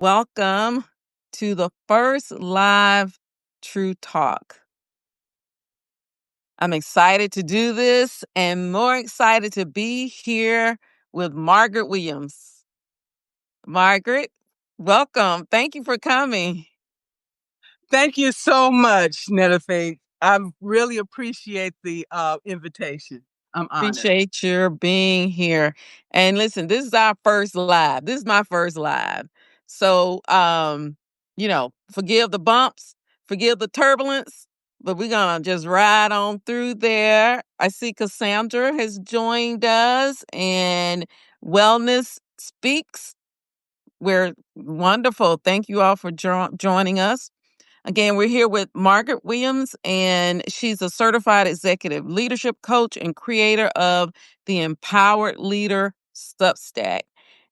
Welcome to the first live True Talk. I'm excited to do this and more excited to be here with Margaret Williams. Margaret, welcome. Thank you for coming. Thank you so much, Netta. I really appreciate the invitation. I'm honored. Appreciate your being here. And listen, this is our first live. This is my first live. So forgive the bumps, forgive the turbulence, but we're gonna just ride on through there. I see Cassandra has joined us and Wellness Speaks. We're wonderful. Thank you all for joining us. Again, we're here with Margaret Williams, and she's a certified executive leadership coach and creator of the Empowered Leader Substack.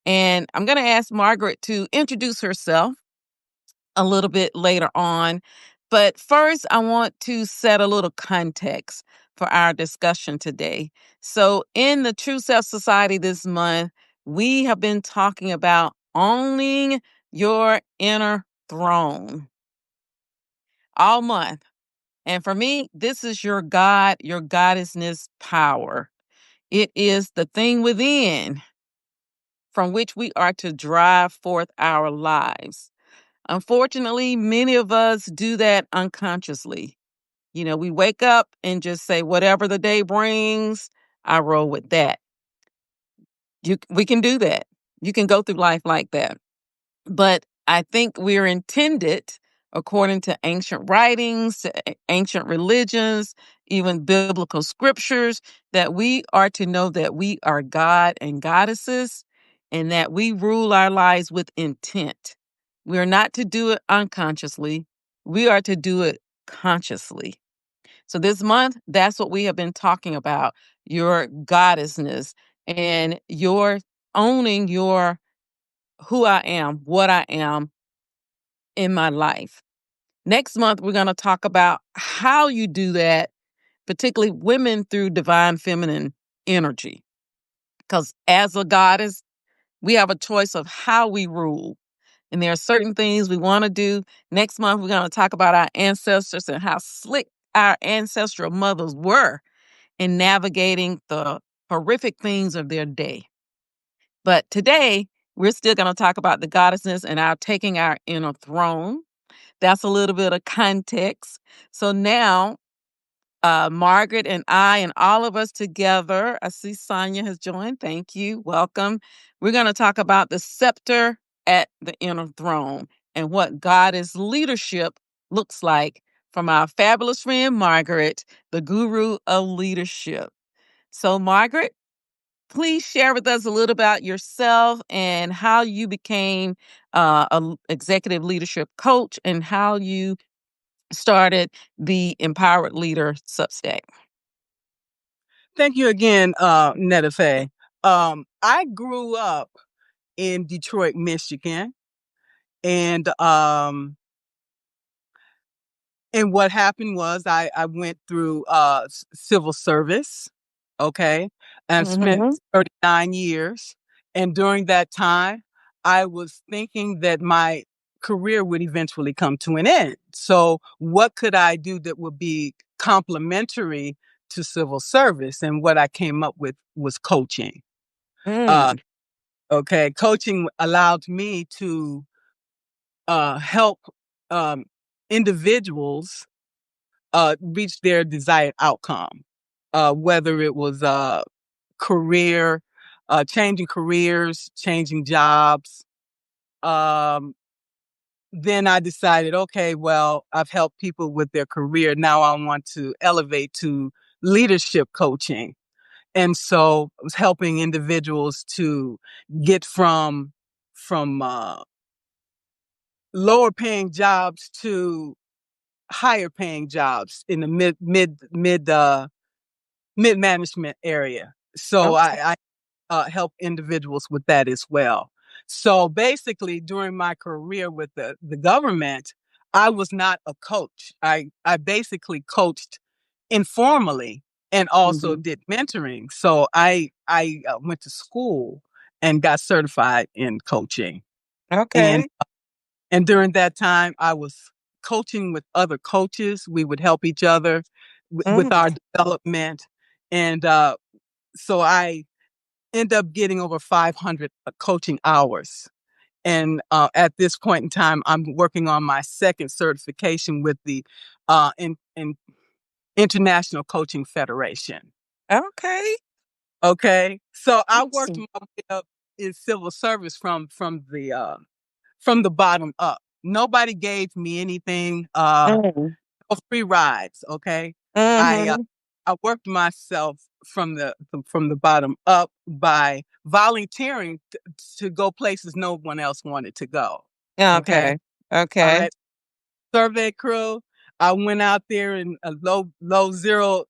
And I'm going to ask Margaret to introduce herself a little bit later on. But first, I want to set a little context for our discussion today. So, in the True Self Society this month, we have been talking about owning your inner throne all month. And for me, this is your God, your goddessness power. It is the thing within from which we are to drive forth our lives. Unfortunately, many of us do that unconsciously. We wake up and just say, whatever the day brings, I roll with that. We can do that. You can go through life like that. But I think we're intended, according to ancient writings, to ancient religions, even biblical scriptures, that we are to know that we are God and goddesses and that we rule our lives with intent. We are not to do it unconsciously. We are to do it consciously. So this month, that's what we have been talking about, your goddessness and your owning your who I am, what I am in my life. Next month, we're going to talk about how you do that, particularly women through divine feminine energy. Because as a goddess, we have a choice of how we rule. And there are certain things we want to do. Next month, we're going to talk about our ancestors and how slick our ancestral mothers were in navigating the horrific things of their day. But today, we're still going to talk about the goddessness and our taking our inner throne. That's a little bit of context. So now, Margaret and I and all of us together, I see Sonia has joined. Thank you. Welcome. We're going to talk about the scepter at the inner throne and what goddess leadership looks like from our fabulous friend, Margaret, the guru of leadership. So, Margaret, please share with us a little about yourself and how you became a executive leadership coach and how you started the Empowered Leader Substack. Thank you again, Netta. I grew up in Detroit, Michigan, and what happened was I went through civil service, okay, and spent Hmm. 39 years. And during that time, I was thinking that my career would eventually come to an end. So, what could I do that would be complementary to civil service? And what I came up with was coaching. Uh, Mm. okay, coaching allowed me to help um, individuals reach their desired outcome, whether it was career, changing careers, changing jobs. Um, then I decided, okay, well, I've helped people with their career. Now I want to elevate to leadership coaching. And so I was helping individuals to get from lower paying jobs to higher paying jobs in the mid management area. So Okay. I help individuals with that as well. So basically, during my career with the government, I was not a coach. I basically coached informally and also Hmm. did mentoring. So I went to school and got certified in coaching. And Okay. And during that time, I was coaching with other coaches. We would help each other with Mm. our development. And so I end up getting over 500 coaching hours. And at this point in time, I'm working on my second certification with the in International Coaching Federation. Okay. Okay, so I worked Awesome. my way up in civil service from the bottom up. Nobody gave me anything, Mm. no free rides. Okay, I uh, Mm-hmm. I worked myself from the bottom up by volunteering to go places no one else wanted to go. Okay, Okay. all Okay. right. Survey crew. I went out there in low zero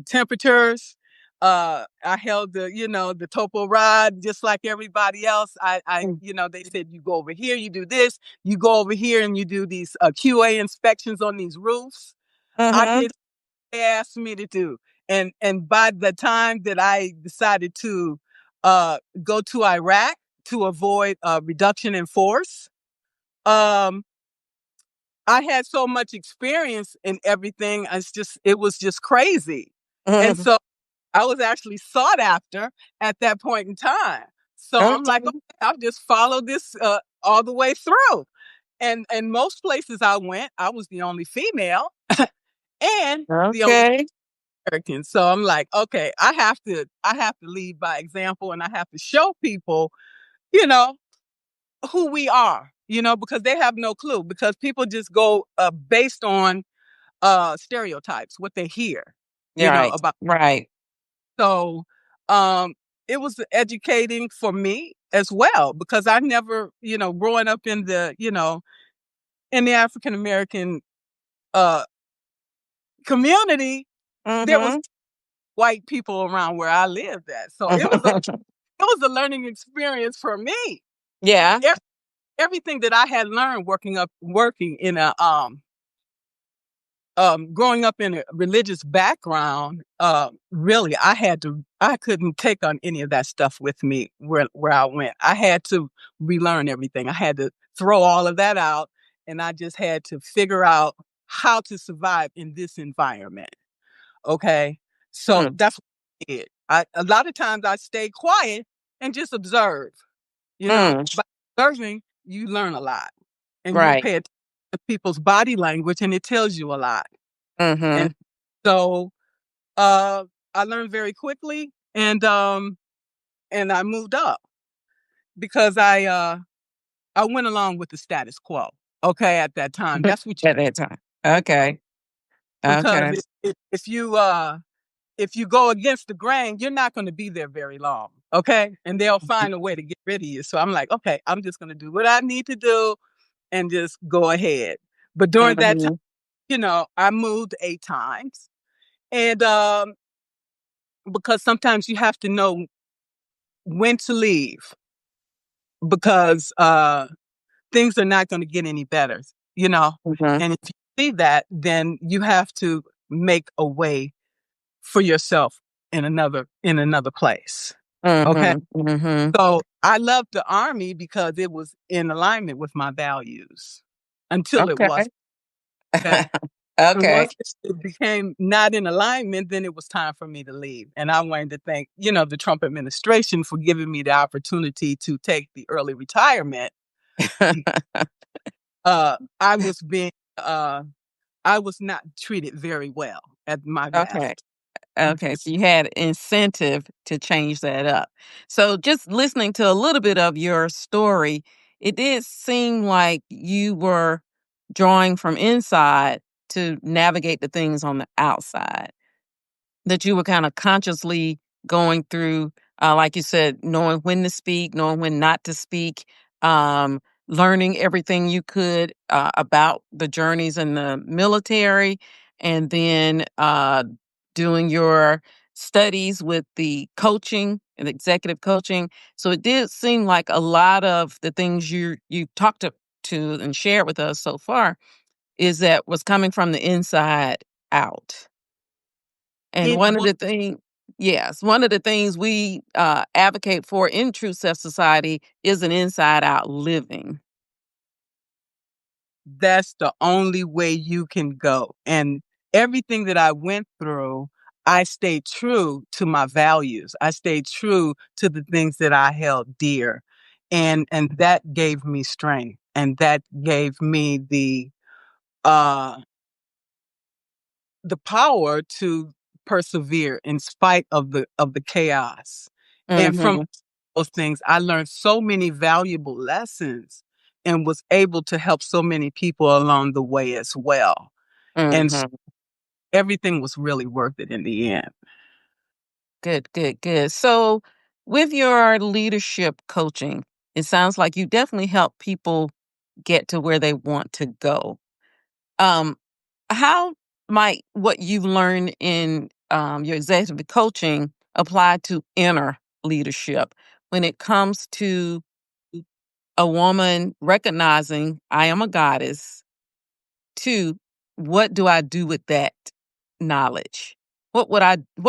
temperatures. I held the topo rod just like everybody else. They said you go over here, you do this, you go over here, and you do these QA inspections on these roofs. I Mm-hmm. did what they asked me to do, and by the time that I decided to go to Iraq to avoid reduction in force, um, I had so much experience in everything. It was just crazy. And Mm-hmm. so I was actually sought after at that point in time. So I'm like, Okay. okay, I'll just follow this all the way through. And most places I went, I was the only female and the only Okay. American. So I'm like, okay, I have to lead by example, and I have to show people, you know, who we are, because they have no clue, because people just go based on stereotypes, what they hear, Yeah. Right. about. Right. So um it was educating for me as well, because I never, growing up in the African American uh community, there was Mm-hmm. white people around where I lived at. So it was a learning experience for me. Yeah. Ev- Everything that I had learned working in a growing up in a religious background, really, I couldn't take on any of that stuff with me where I went. I had to relearn everything. I had to throw all of that out, and I just had to figure out how to survive in this environment. Okay, so Mm. that's what I did. A lot of times I stayed quiet and just observe. Mm. By observing, you learn a lot, and you Right. pay attention to people's body language, and it tells you a lot. And Mm-hmm. so uh, I learned very quickly, and I moved up because I went along with the status quo. Okay, at that time, that's what you At that time. Okay. because Okay. if you go against the grain, you're not going to be there very long. Okay, and they'll find a way to get rid of you. So I'm like, okay, I'm just going to do what I need to do and just go ahead. But during that time, Mm-hmm. I moved 8 times, and because sometimes you have to know when to leave, because things are not going to get any better, you know. Mm-hmm. And if you see that, then you have to make a way for yourself in another place. Okay. Mm-hmm. Mm-hmm. So I loved the army because it was in alignment with my values until it was. Okay. Okay. And Okay. once it became not in alignment, then it was time for me to leave. And I wanted to thank, the Trump administration for giving me the opportunity to take the early retirement. I was being, I was not treated very well at my Okay. best. Okay, so you had incentive to change that up. So just listening to a little bit of your story, it did seem like you were drawing from inside to navigate the things on the outside. That you were kind of consciously going through, like you said, knowing when to speak, knowing when not to speak, um, learning everything you could about the journeys in the military, and then doing your studies with the coaching and executive coaching. So it did seem like a lot of the things you talked to and shared with us so far is that was coming from the inside out. And It one of was the things, yes, one of the things we advocate for in True Self Society is an inside out living. that's the only way you can go. And everything that I went through, I stayed true to my values. I stayed true to the things that I held dear. And that gave me strength. And that gave me uh the power to persevere in spite of the chaos. And from Mm-hmm. those things, I learned so many valuable lessons and was able to help so many people along the way as well. And Mm-hmm. everything was really worth it in the end. Good, good, good. So, with your leadership coaching, it sounds like you definitely help people get to where they want to go. Um, how might what you've learned in your executive coaching apply to inner leadership when it comes to a woman recognizing I am a goddess? Two, what do I do with that knowledge? What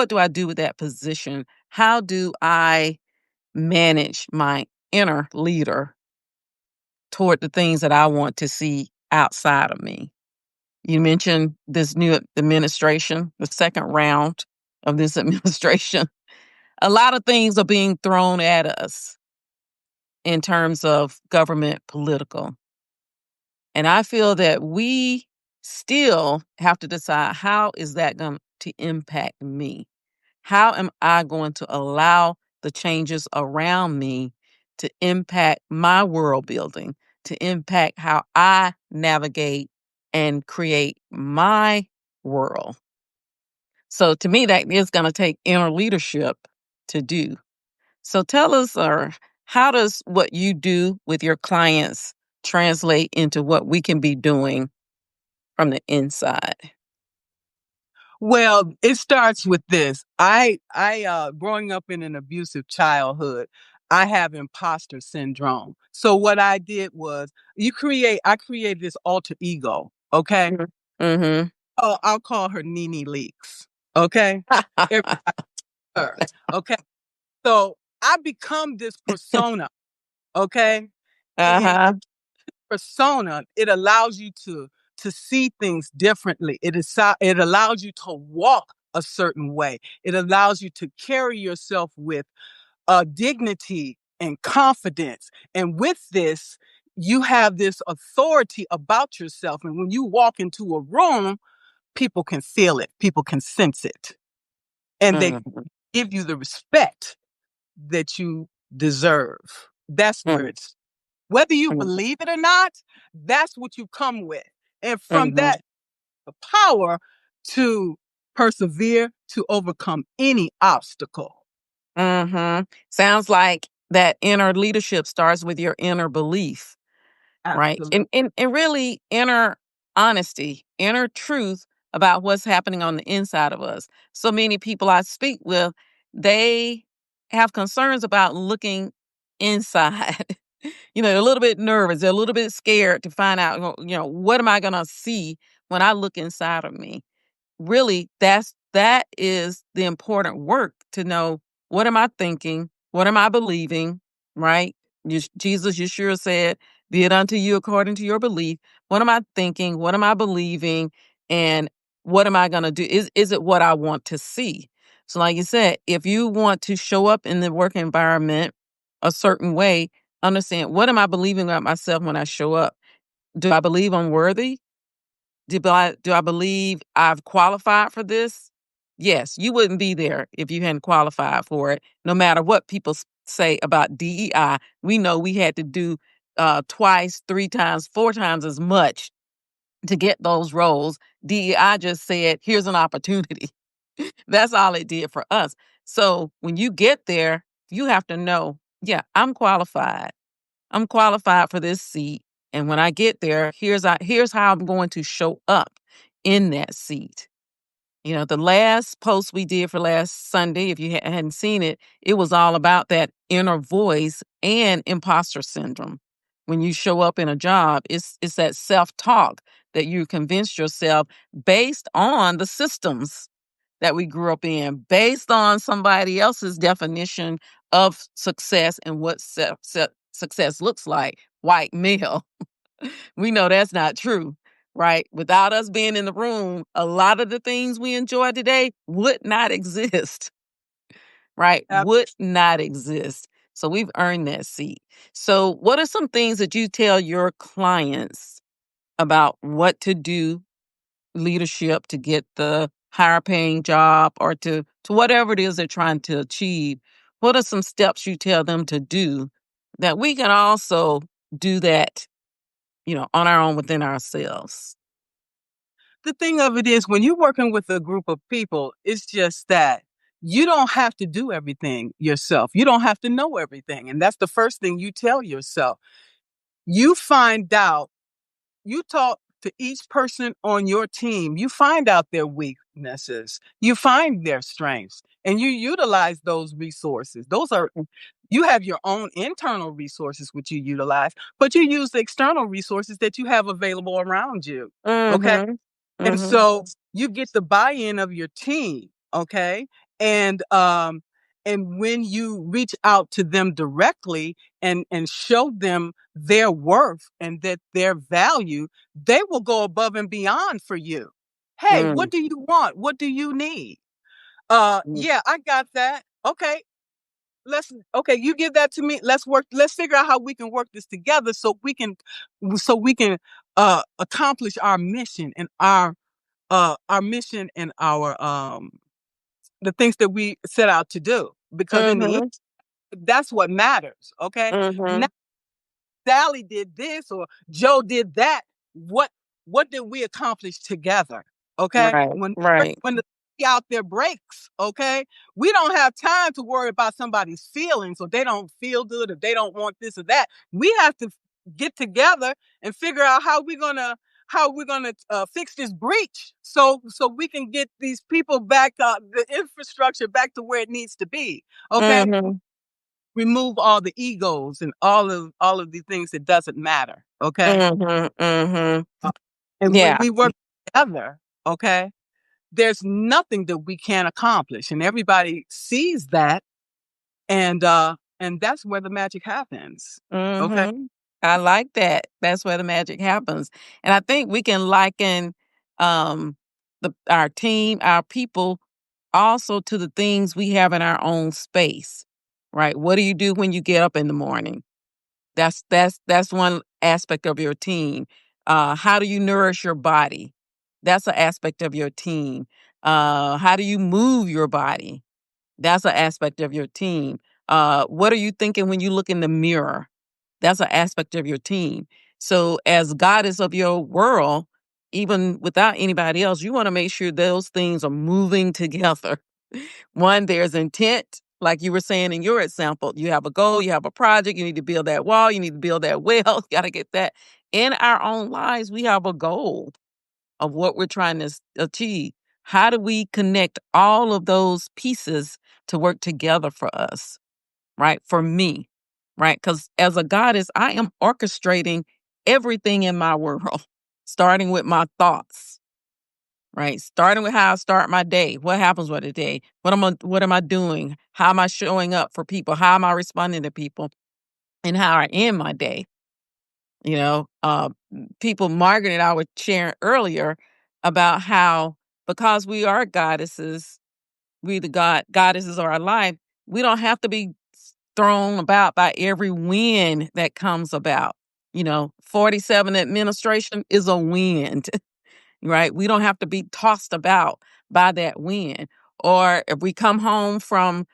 do I do with that position? How do I manage my inner leader toward the things that I want to see outside of me? You mentioned this new administration, the second round of this administration. A lot of things are being thrown at us in terms of government political. And I feel that we still have to decide, how is that going to impact me? How am I going to allow the changes around me to impact my world building, to impact how I navigate and create my world? So to me, that is going to take inner leadership to do. So tell us, or how does what you do with your clients translate into what we can be doing from the inside? Well, it starts with this. I growing up in an abusive childhood, I have imposter syndrome. So what I did was I created this alter ego, okay? Mm-hmm. Oh, I'll call her Nene Leaks. Okay? Everybody her. Okay. So I become this persona, okay? And Uh-huh. persona, it allows you to see things differently. It allows you to walk a certain way. It allows you to carry yourself with dignity and confidence. And with this, you have this authority about yourself. And when you walk into a room, people can feel it, people can sense it, and they Mhm, give you the respect that you deserve. That's where mhm, it's whether you mhm, believe it or not, that's what you come with. And from mhm, that, the power to persevere, to overcome any obstacle. mhm. Sounds like that inner leadership starts with your inner belief, right? Absolutely. And really inner honesty, inner truth about what's happening on the inside of us. So many people I speak with, they have concerns about looking inside. They're a little bit nervous. They're a little bit scared to find out, what am I going to see when I look inside of me? Really, that is the important work, to know, what am I thinking? What am I believing? Right? Jesus Yeshua said, be it unto you according to your belief. What am I thinking? What am I believing? And what am I going to do? Is it what I want to see? So like you said, if you want to show up in the work environment a certain way, understand, what am I believing about myself when I show up? Do I believe I'm worthy? Do I believe I've qualified for this? Yes, you wouldn't be there if you hadn't qualified for it. No matter what people say about DEI, we know we had to do twice, three times, four times as much to get those roles. DEI just said, here's an opportunity. That's all it did for us. So when you get there, you have to know, yeah, I'm qualified. I'm qualified for this seat. And when I get there, here's how I'm going to show up in that seat. The last post we did for last Sunday, if you hadn't seen it, it was all about that inner voice and imposter syndrome. When you show up in a job, it's that self-talk that you convince yourself based on the systems that we grew up in, based on somebody else's definition of success and what success looks like, white male. We know that's not true, right? Without us being in the room, a lot of the things we enjoy today would not exist, right? Ab- Would not exist. So we've earned that seat. So, what are some things that you tell your clients about what to do, leadership to get the higher paying job or to whatever it is they're trying to achieve? What are some steps you tell them to do that we can also do that, on our own within ourselves? the thing of it is, when you're working with a group of people, it's just that you don't have to do everything yourself. You don't have to know everything. And that's the first thing you tell yourself. You find out, you talk to each person on your team, you find out their weaknesses, you find their strengths, and you utilize those resources. You have your own internal resources which you utilize, but you use the external resources that you have available around you. Okay. Mhm. And Mhm. so you get the buy-in of your team, okay? And and when you reach out to them directly and show them their worth and that their value, they will go above and beyond for you. Hey, Mm. what do you want? What do you need? Mm. Yeah, I got that. Okay. Okay, you give that to me. Let's figure out how we can work this together so we can accomplish our mission and our the things that we set out to do, because in the end, Mhm. that's what matters. Okay. Mhm. Sally did this or Joe did that. What what did we accomplish together? Okay. Right. Right. When the out there breaks, okay, we don't have time to worry about somebody's feelings or they don't feel good or they don't want this or that. We have to get together and figure out how we're gonna fix this breach so we can get these people back, the infrastructure back to where it needs to be. Okay, Mhm. remove all the egos and all of the things that doesn't matter. Okay. Mhm. Mhm. And when Yeah. we work together, okay, there's nothing that we can't accomplish. And everybody sees that. And that's where the magic happens. Okay. Mhm. I like that. That's where the magic happens. And I think we can liken um our team, our people also to the things we have in our own space. Right? What do you do when you get up in the morning? That's one aspect of your team. How do you nourish your body? That's an aspect of your team. How do you move your body? That's an aspect of your team. What are you thinking when you look in the mirror? That's an aspect of your team. So, as goddess of your world, even without anybody else, you want to make sure those things are moving together. One, there's intent, like you were saying in your example. You have a goal, you have a project, you need to build that wall, you need to build that well, got to get that. In our own lives, we have a goal of what we're trying to achieve. How do we connect all of those pieces to work together for us, right? For me, right? Because as a goddess, I am orchestrating everything in my world, starting with my thoughts, right? Starting with how I start my day. What happens with the day? What am I doing? How am I showing up for people? How am I responding to people? And how I end my day. People, Margaret and I were sharing earlier about how because we are goddesses, we the goddesses of our life, we don't have to be thrown about by every wind that comes about. 47 administration is a wind, right? We don't have to be tossed about by that wind. Or if we come home from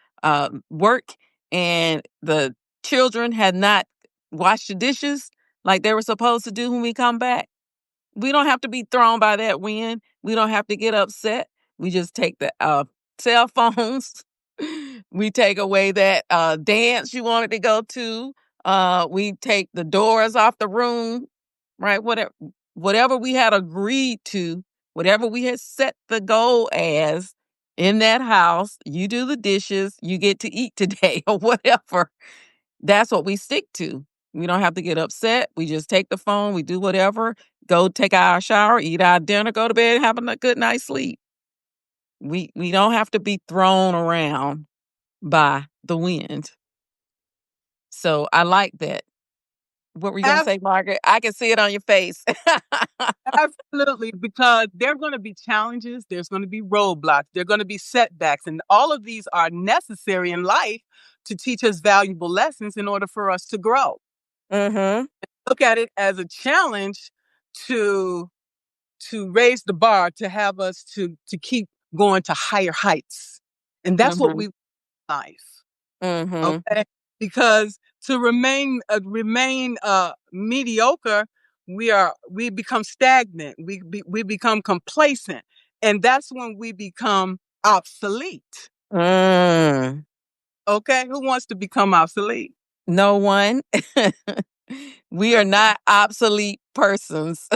work and the children had not washed the dishes like they were supposed to do when we come back, we don't have to be thrown by that wind. We don't have to get upset. We just take the cell phones. We take away that dance you wanted to go to. We take the doors off the room, right? Whatever we had agreed to, whatever we had set the goal as in that house, you do the dishes, you get to eat today or whatever. That's what we stick to. We don't have to get upset. We just take the phone, we do whatever, go take our shower, eat our dinner, go to bed, have a good night's sleep. We don't have to be thrown around by the wind. So I like that. What were you gonna Ab- say, Margaret? I can see it on your face. Absolutely, because there are going to be challenges, there's going to be roadblocks, there are going to be setbacks, and all of these are necessary in life to teach us valuable lessons in order for us to grow. Mhm. Look at it as a challenge to raise the bar, to have us to keep going to higher heights, and that's what Mhm. we life. Mhm. Okay, because to remain mediocre, we become stagnant. We become complacent, and that's when we become obsolete. Mm. Okay, who wants to become obsolete? No one. We are Okay, not obsolete persons.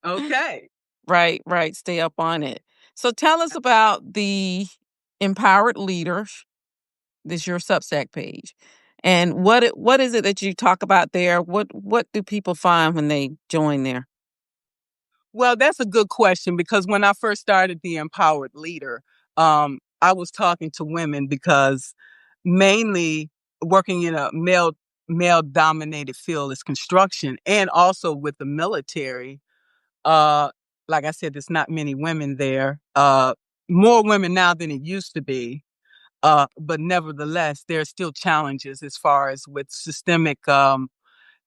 okay. Right, right. Stay up on it. So tell us about the Empowered Leaders. This is your Substack page. And what is it that you talk about there? What do people find when they join there? Well, that's a good question because when I first started the Empowered Leader, I was talking to women because mainly working in a male dominated field is construction, and also with the military. Uh, like I said, there's not many women there. More women now than it used to be. But nevertheless, there are still challenges as far as with systemic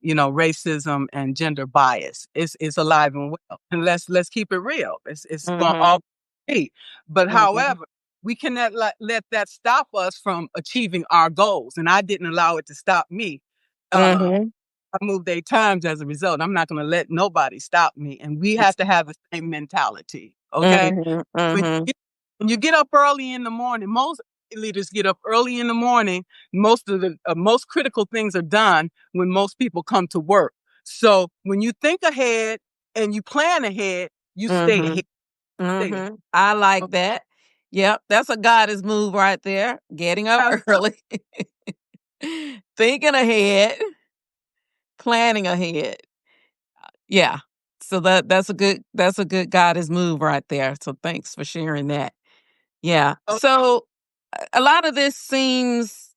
racism and gender bias. It's alive and well. And let's keep it real. It's going Mhm. all be. But Mhm. however, we cannot let that stop us from achieving our goals. And I didn't allow it to stop me. Uh, Mhm. I moved 8 times as a result. I'm not going to let nobody stop me. And we have to have the same mentality. Okay. Mhm. When you Mhm. get, when you get up early in the morning, most leaders get up early in the morning. Most of the most critical things are done when most people come to work. So when you think ahead and you plan ahead, you stay ahead. Mhm. Stay ahead. Mhm. I like that. Yep, that's a goddess move right there. Getting up Absolutely. early, thinking ahead, planning ahead. Yeah. So that's a good goddess move right there. So thanks for sharing that. Yeah. So a lot of this seems,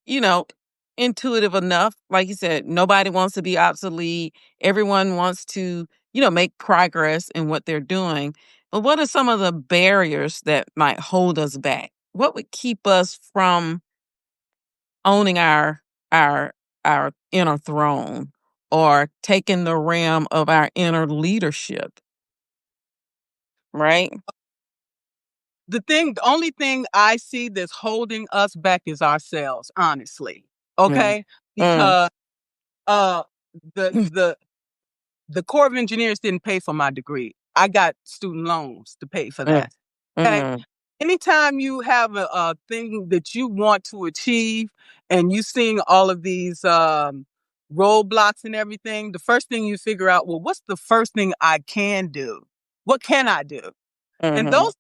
intuitive enough. Like you said, nobody wants to be obsolete. Everyone wants to, make progress in what they're doing. But what are some of the barriers that might hold us back? What would keep us from owning our our inner throne or taking the realm of our inner leadership, right? The only thing I see that's holding us back is ourselves, honestly. Mm. Okay, Mm. because uh, the the Corps of Engineers didn't pay for my degree. I got student loans to pay for Mm. that. Okay. Mm. Anytime you have a thing that you want to achieve and you seeing all of these roadblocks and everything, the first thing you figure out, well, what's the first thing I can do? What can I do? And Mhm. those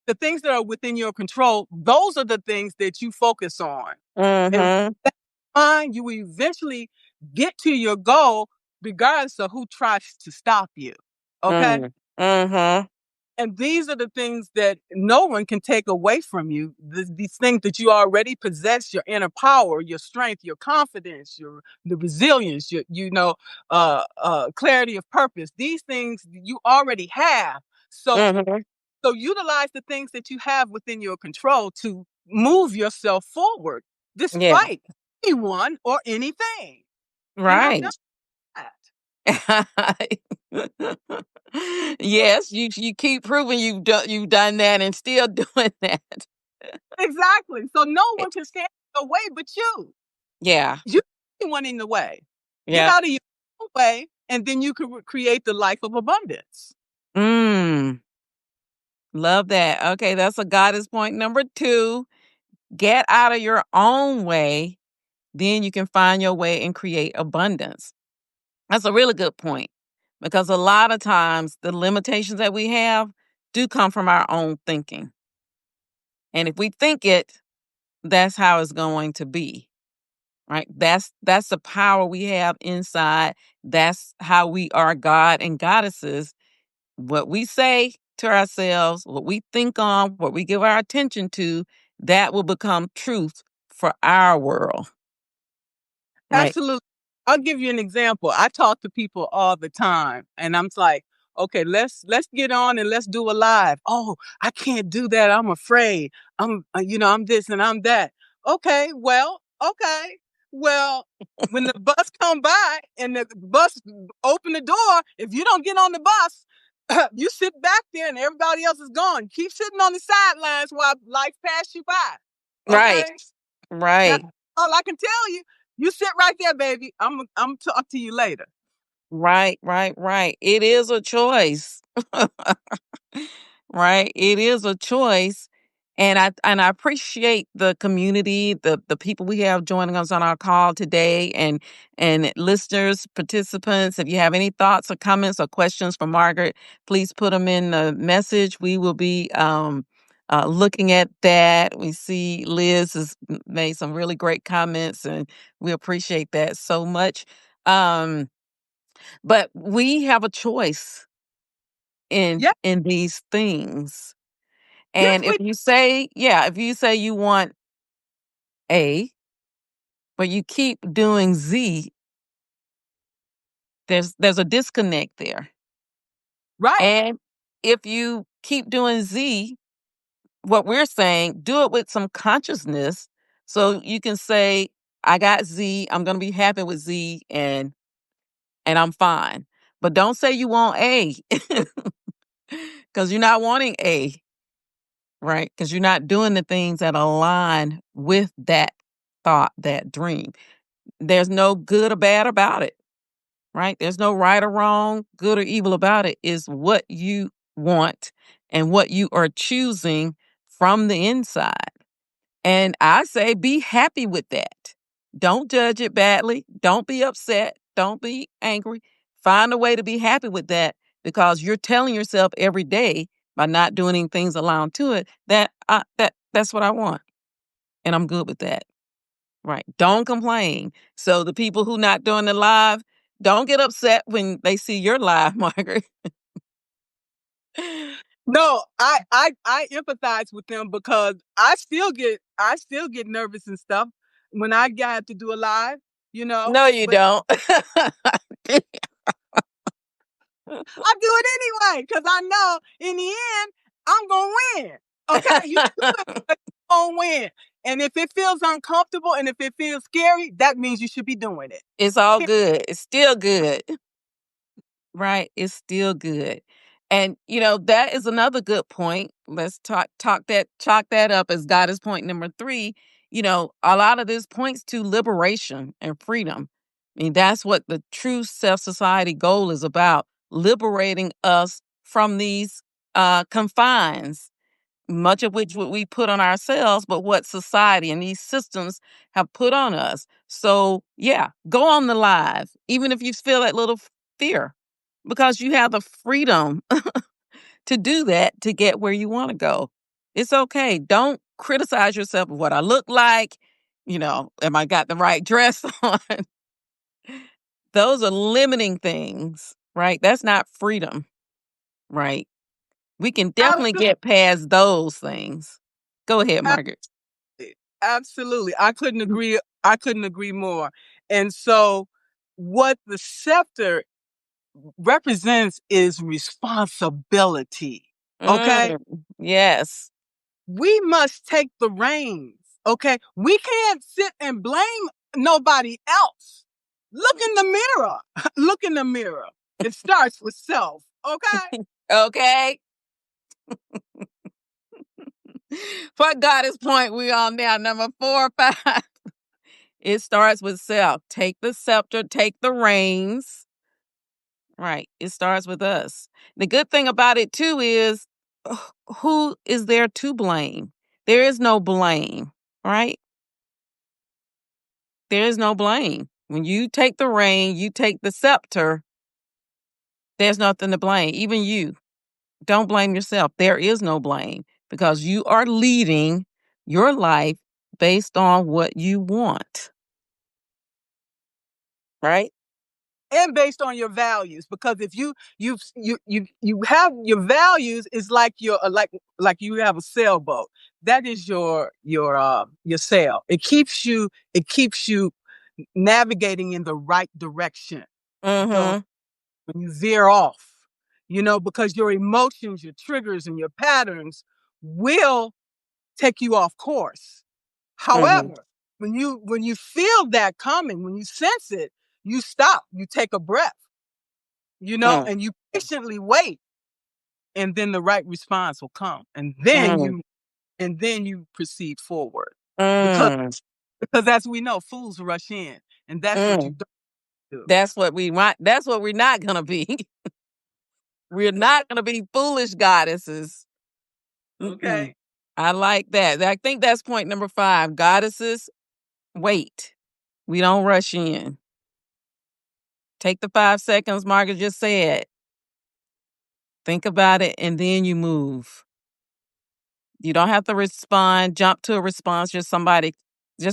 the things that are within your control, those are the things that you focus on. And Mhm. you will eventually get to your goal regardless of who tries to stop you. Okay. Mm. Mhm. And these are the things that no one can take away from you. These things that you already possess: your inner power, your strength, your confidence, the resilience, clarity of purpose. These things you already have. So Mhm. so utilize the things that you have within your control to move yourself forward, Yeah. despite anyone or anything. And I've done Right. that. Yes, you keep proving you've done that and still doing that. Exactly. So no Eh, one can stand in the way but you. yeah. You're the one in the way. Get Yeah. out of your own way, and then you can create the life of abundance. Mm. Love that. Okay, that's a goddess point number 2. Get out of your own way, then you can find your way and create abundance. That's a really good point because a lot of times the limitations that we have do come from our own thinking. And if we think it, that's how it's going to be. Right? That's the power we have inside. That's how we are God and goddesses. What we say to ourselves, what we think on, what we give our attention to, that will become truth for our world. Right? Absolutely. I'll give you an example. I talk to people all the time, and I'm like, okay, let's get on and let's do a live. Oh, I can't do that. I'm afraid. I'm this and I'm that. Okay. Well, when the bus come by and the bus open the door, if you don't get on the bus, you sit back there and everybody else is gone. Keep sitting on the sidelines while life passes you by. Right. Okay. Now, Right. all I can tell you, you sit right there, baby. I'm talk to you later. Right. It is a choice. Right? It is a choice. And I appreciate the community, the people we have joining us on our call today, and listeners, participants. If you have any thoughts or comments or questions for Margaret, please put them in the message. We will be looking at that. We see Liz has made some really great comments, and we appreciate that so much. Um, but we have a choice in Yeah, in these things. yes, And we if you say you want A, but you keep doing Z, there's a disconnect there. right. And if you keep doing Z, what we're saying, do it with some consciousness so you can say, I got Z, I'm gonna be happy with Z, and I'm fine. But don't say you want A because you're not wanting A, right? Because you're not doing the things that align with that thought, that dream. There's no good or bad about it, right? There's no right or wrong, good or evil about it. Is what you want and what you are choosing from the inside. And I say be happy with that. Don't judge it badly. Don't be upset. Don't be angry. Find a way to be happy with that because you're telling yourself every day by not doing any things along to it that that's what I want and I'm good with that. Right. Don't complain. So the people who not doing the live, don't get upset when they see your live, Margaret. No, I empathize with them because I still get nervous and stuff when I got to do a live, you know. No, you But don't. I do it anyway because I know in the end I'm gonna win. Okay, you do it, but you're gonna win. And if it feels uncomfortable and if it feels scary, that means you should be doing it. It's all good. It's still good. Right. It's still good. And that is another good point. Let's chalk that up as God is point number 3. A lot of this points to liberation and freedom. I mean, that's what the true self society goal is about, liberating us from these confines, much of which what we put on ourselves, but what society and these systems have put on us. So, yeah, go on the live, even if you feel that little fear, because you have the freedom to do that to get where you want to go. It's okay. Don't criticize yourself of what I look like. Am I got the right dress on? Those are limiting things, right? That's not freedom, right? We can definitely Absolutely, get past those things. Go ahead, Margaret. absolutely. I couldn't agree more. And so, what the scepter represents is responsibility. Okay, Mm, yes. we must take the reins. Okay, we can't sit and blame nobody else. Look in the mirror. Look in the mirror. It starts with self. Okay. Okay. For Goddess point, we on now. Number 4 or 5. It starts with self. Take the scepter, take the reins. Right. It starts with us. The good thing about it too is who is there to blame? There is no blame, right? There is no blame. When you take the rein, you take the scepter, there's nothing to blame. Even you. Don't blame yourself. There is no blame because you are leading your life based on what you want, right? And based on your values, because if you have your values, is like your like you have a sailboat. That is your sail. It keeps you navigating in the right direction. Don't Mm-hmm. when you veer off, because your emotions, your triggers, and your patterns will take you off course. Mm-hmm. However, when you feel that coming, when you sense it, you stop, you take a breath, Mm, and you patiently wait, and then the right response will come, mm, and then you proceed forward. Because mm, because as we know, fools rush in, and that's what you mm. don't do. That's what we want. That's what we're not gonna be. We're not gonna be foolish goddesses. Mm-mm. Okay. I like that. I think that's point number 5. Goddesses, wait. We don't rush in. Take the 5 seconds Margaret just said. Think about it, and then you move. You don't have to respond, jump to a response. Just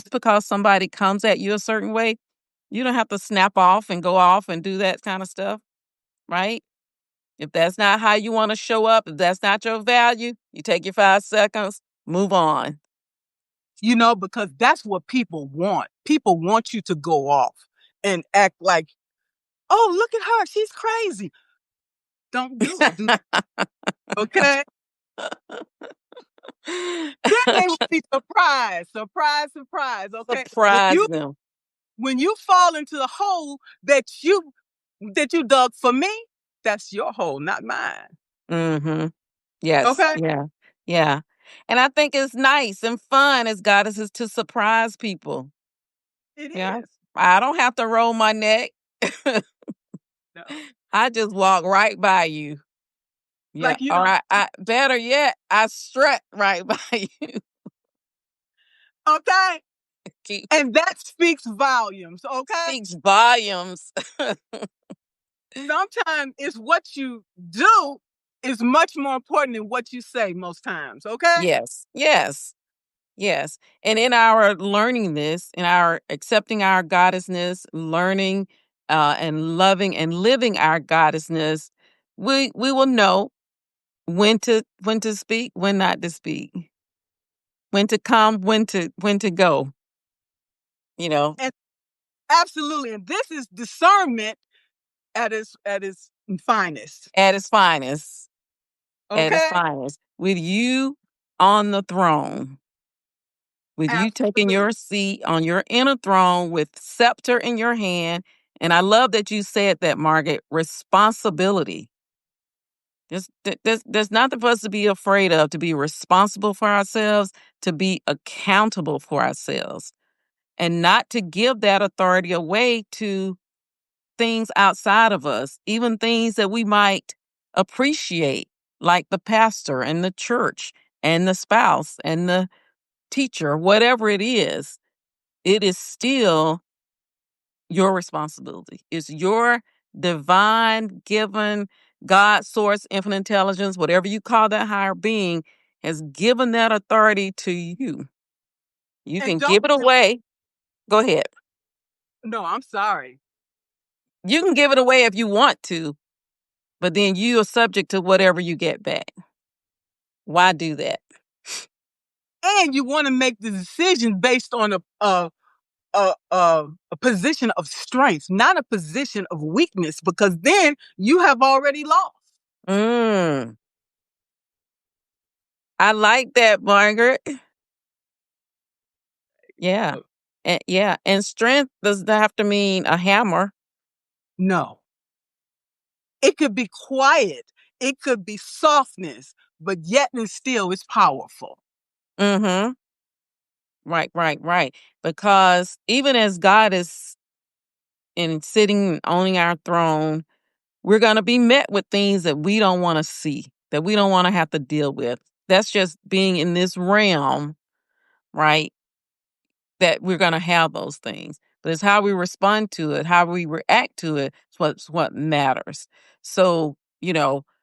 because somebody comes at you a certain way, you don't have to snap off and go off and do that kind of stuff, right? If that's not how you want to show up, if that's not your value, you take your 5 seconds, move on. Because that's what people want. People want you to go off and act like, oh, look at her, she's crazy. Don't do it. Okay? Then they will be surprised, surprise, surprise. Okay, Surprise them. when you fall into the hole that you dug for me, that's your hole, not mine. Mm-hmm. Yes. Okay, Yeah. Yeah. And I think it's nice and fun as goddesses to surprise people. it Yeah. is. I don't have to roll my neck. No, I just walk right by you. Yeah. like All right. Better yet, I strut right by you. okay, Keep and that speaks volumes. Okay, speaks volumes. sometimes it's what you do is much more important than what you say most times. Okay, Yes. Yes. Yes. And in our learning this, in our accepting our goddessness, learning and loving and living our goddessness, we will know when to speak, when not to speak, when to come, when to go, you know, and absolutely, and this is discernment at its finest. at its finest, at its Okay, finest, with you on the throne, with you taking absolutely. your seat on your inner throne with scepter in your hand. And I love that you said that, Margaret. Responsibility. There's nothing for us to be afraid of, to be responsible for ourselves, to be accountable for ourselves, and not to give that authority away to things outside of us, even things that we might appreciate, like the pastor and the church and the spouse and the teacher, whatever it is. It is still your responsibility. It's your divine given God source, infinite intelligence, whatever you call that higher being, has given that authority to you. You And can don't give it away. Go ahead. no, I'm sorry. You can give it away if you want to, but then you are subject to whatever you get back. Why do that? And you want to make the decision based on a position of strength, not a position of weakness, because then you have already lost. Mm, I like that, Margaret. Yeah. And yeah. And strength doesn't have to mean a hammer. No, it could be quiet, it could be softness, but yet and still it's powerful. Mm-hmm. Right, right, right. Because even as God is in sitting, owning our throne, we're going to be met with things that we don't want to see, that we don't want to have to deal with. That's just being in this realm, right? That we're going to have those things. But it's how we respond to it, how we react to it, is what matters. So,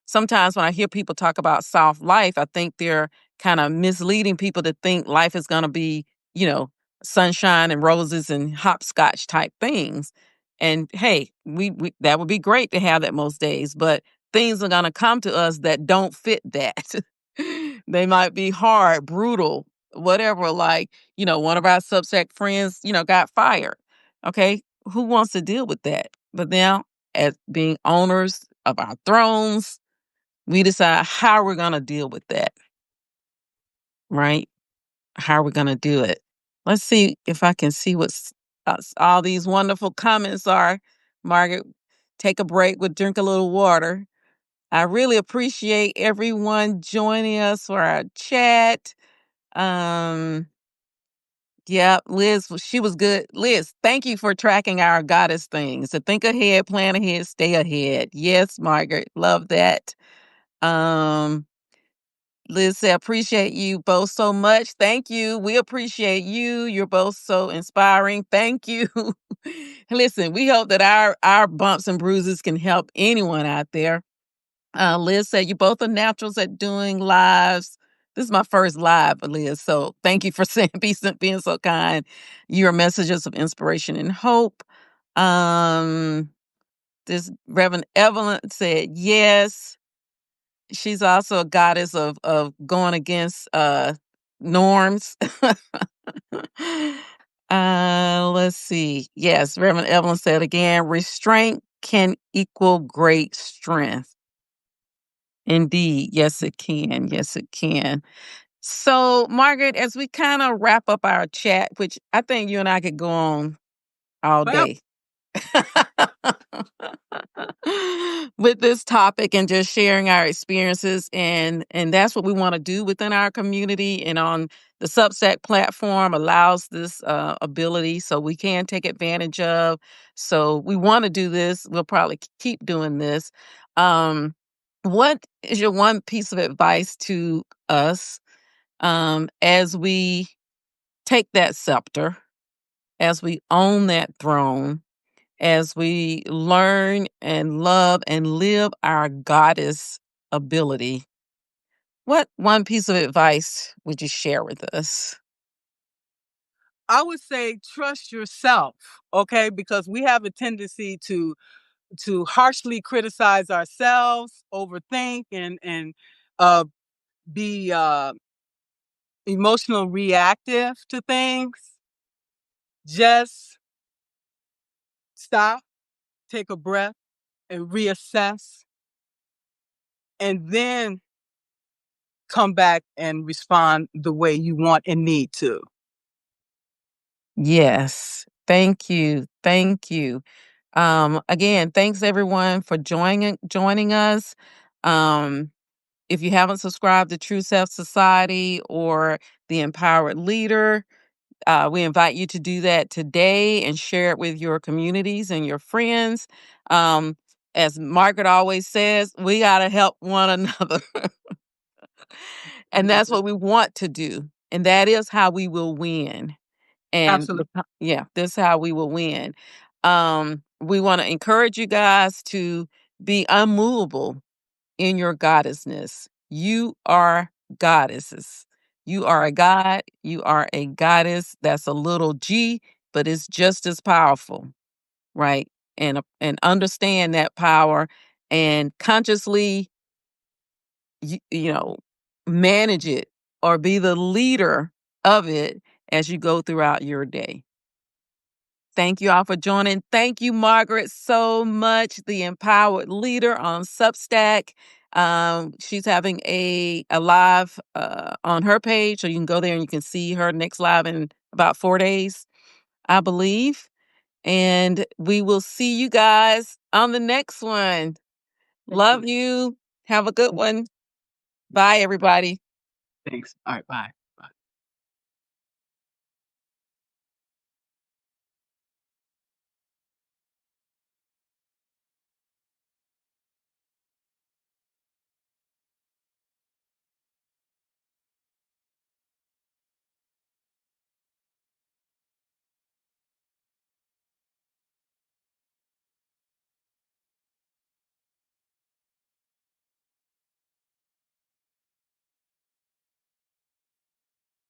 sometimes when I hear people talk about soft life, I think they're kind of misleading people to think life is going to be, you know, sunshine and roses and hopscotch type things. And hey, we that would be great to have that most days, but things are going to come to us that don't fit that. They might be hard, brutal, whatever. Like, one of our Substack friends, got fired. Okay, who wants to deal with that? But now, as being owners of our thrones, we decide how we're going to deal with that, right? How we're going to do it. Let's see if I can see what all these wonderful comments are. Margaret, take a break, we'll drink a little water. I really appreciate everyone joining us for our chat. Um, yeah, Liz, she was good. Liz, thank you for tracking our goddess things. To think ahead, plan ahead, stay ahead. Yes, Margaret, love that. Um, Liz said, appreciate you both so much. Thank you. We appreciate you. You're both so inspiring. Thank you. Listen, we hope that our bumps and bruises can help anyone out there. Liz said, you both are naturals at doing lives. This is my first live, Liz. So thank you for saying, being so kind. Your messages of inspiration and hope. Um, this Reverend Evelyn said, yes. She's also a goddess of going against norms. Let's see. Yes, Reverend Evelyn said again, restraint can equal great strength. Indeed. Yes, it can. Yes, it can. So, Margaret, as we kind of wrap up our chat, which I think you and I could go on all Well, day with this topic and just sharing our experiences, and that's what we want to do within our community, and on the Substack platform allows this ability, so we can take advantage of. So we want to do this. We'll probably keep doing this. What is your one piece of advice to us as we take that scepter, as we own that throne, as we learn and love and live our goddess ability? What one piece of advice would you share with us? I would say trust yourself, okay? Because we have a tendency to harshly criticize ourselves, overthink, and uh, be emotional reactive to things. Just stop, take a breath, and reassess, and then come back and respond the way you want and need to. Yes. Thank you. Thank you. Again, thanks everyone for joining us. Um, if you haven't subscribed to True Self Society or the Empowered Leader, we invite you to do that today and share it with your communities and your friends. Um, as Margaret always says, we got to help one another. And that's what we want to do. And that is how we will win. And Absolutely. yeah, this is how we will win. We want to encourage you guys to be unmovable in your goddessness. You are goddesses. You are a god. You are a goddess. That's a little g, but it's just as powerful, right? And understand that power and consciously, you know, manage it or be the leader of it as you go throughout your day. Thank you all for joining. Thank you, Margaret, so much, the Empowered Leader on Substack. She's having a live on her page, so you can go there and you can see her next live in about 4 days, I believe. And we will see you guys on the next one. Love you. Have a good one. Bye, everybody. Thanks. All right. Bye.